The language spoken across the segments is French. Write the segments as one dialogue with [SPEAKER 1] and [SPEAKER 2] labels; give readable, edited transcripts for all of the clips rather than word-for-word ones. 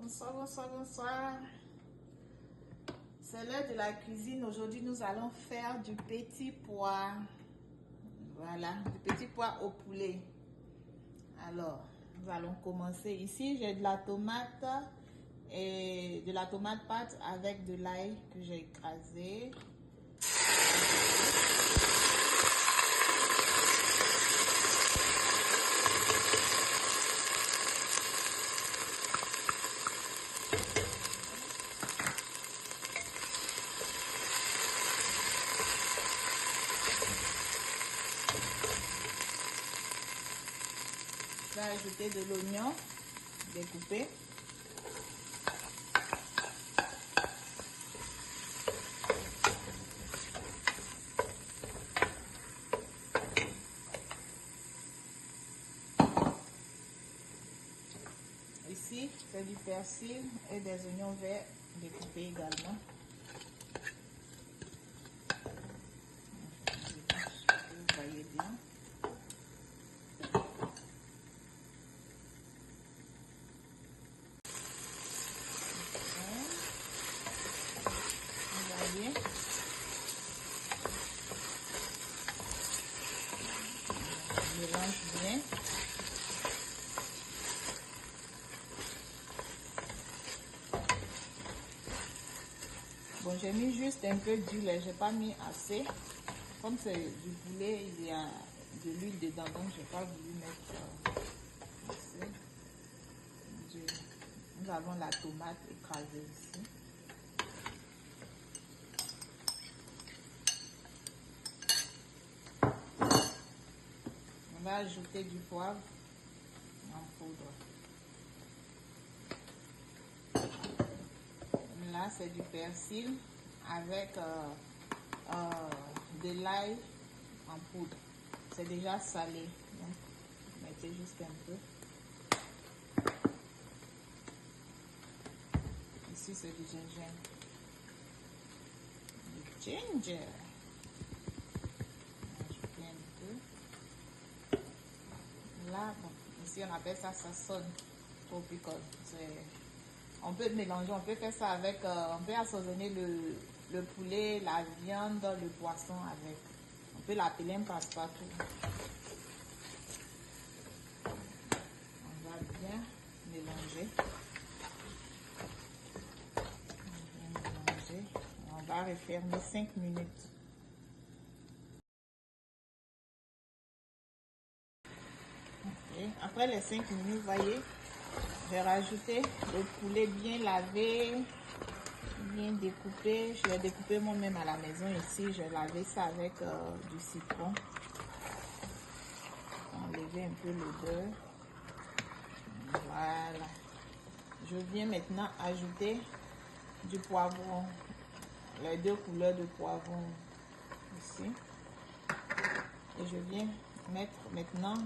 [SPEAKER 1] Bonsoir, bonsoir, bonsoir. C'est l'heure de la cuisine. Aujourd'hui, nous allons faire du petit pois. Voilà, du petit pois au poulet. Alors, nous allons commencer. Ici, j'ai de la tomate et de la tomate pâte avec de l'ail que j'ai écrasé. Je vais ajouter de l'oignon découpé. Ici, c'est du persil et des oignons verts découpés également. Vous voyez bien. Je mélange bien. Bon, j'ai mis juste un peu d'huile, j'ai pas mis assez. Comme c'est du poulet, il y a de l'huile dedans, donc j'ai pas voulu mettre assez. Nous avons la tomate écrasée ici. On va ajouter du poivre en poudre. Là, c'est du persil avec de l'ail en poudre. C'est déjà salé, donc mettez juste un peu. Ici, c'est du gingembre. Du ginger. Ajouter un peu. Là, bon, ici, on appelle ça sonne tropical. On peut mélanger, on peut faire ça avec, on peut assaisonner le poulet, la viande, le poisson avec. On peut l'appeler un passe-partout. On va bien mélanger. On va refermer 5 minutes. Okay. Après les 5 minutes, vous voyez, j'ai rajouté le poulet bien lavé, bien découpé. Je l'ai découpé moi-même à la maison ici. J'ai lavé ça avec du citron. Enlever un peu l'odeur. Voilà. Je viens maintenant ajouter du poivron. Les 2 couleurs de poivron ici. Et je viens mettre maintenant,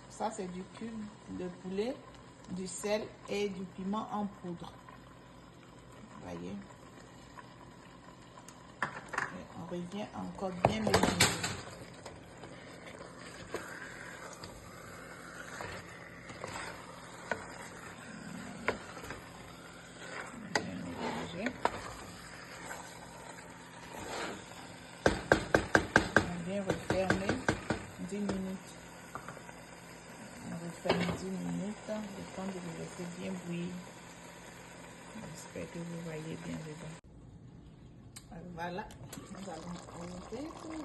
[SPEAKER 1] ça c'est du cube de poulet, du sel et du piment en poudre. Vous voyez. Et on revient encore bien mélanger. Refermer 10 minutes. On referme 10 minutes, le temps de le laisser bien bouillir. J'espère que vous voyez bien dedans. Alors voilà, nous allons ajouter tout.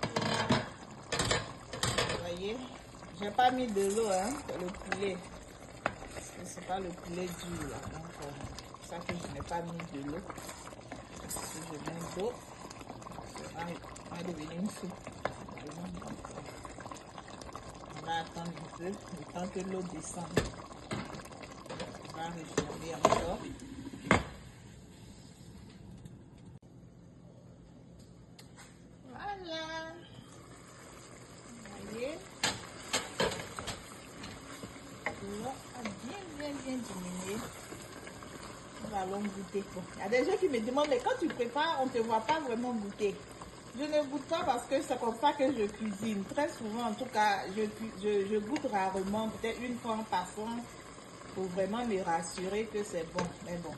[SPEAKER 1] Vous voyez, j'ai pas mis de l'eau, hein, pour le poulet. Parce que c'est pas le poulet dur, là. Donc, c'est pour ça que je n'ai pas mis de l'eau. Si je mets de l'eau, ça va devenir une soupe. On va attendre un peu, le temps que l'eau descende. On va refermer encore. Voilà. Vous voyez. L'eau a bien diminué. Nous allons goûter. Bon, il y a des gens qui me demandent, mais quand tu prépares, on ne te voit pas vraiment goûter. Je ne goûte pas parce que c'est comme ça que je cuisine. Très souvent, en tout cas, je goûte rarement, peut-être une fois en passant. pour vraiment me rassurer que c'est bon. Mais bon,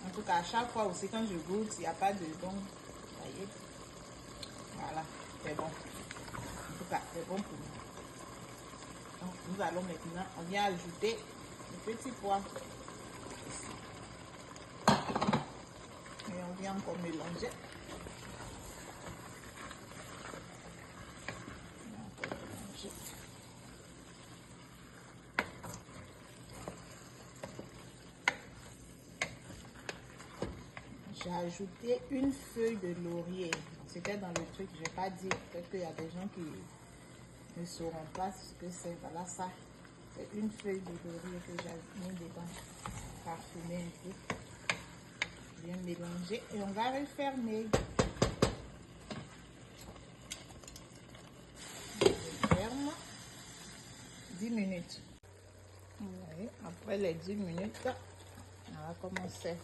[SPEAKER 1] en tout cas, à chaque fois aussi, quand je goûte, il n'y a pas de don. Vous voyez? Voilà, c'est bon. En tout cas, c'est bon pour nous. Donc, nous allons maintenant, on vient ajouter le petit pois ici. Et on vient encore mélanger. J'ai ajouté une feuille de laurier. C'était dans le truc, je n'ai pas dit. Peut-être qu'il y a des gens qui ne sauront pas ce que c'est. Voilà ça. C'est une feuille de laurier que j'ai mis dedans. Parfumer un peu. Bien mélanger. Et on va refermer. On ferme 10 minutes. Oui, après les 10 minutes, on va commencer.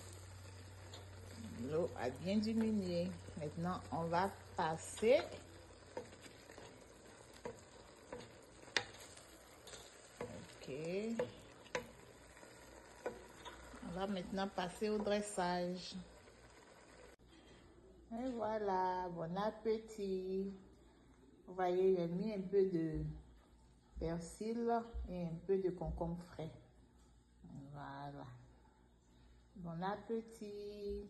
[SPEAKER 1] L'eau a bien diminué. Maintenant, on va passer on va maintenant passer au dressage. Et voilà, bon appétit. Vous voyez, j'ai mis un peu de persil et un peu de concombre frais. Voilà. Bon appétit.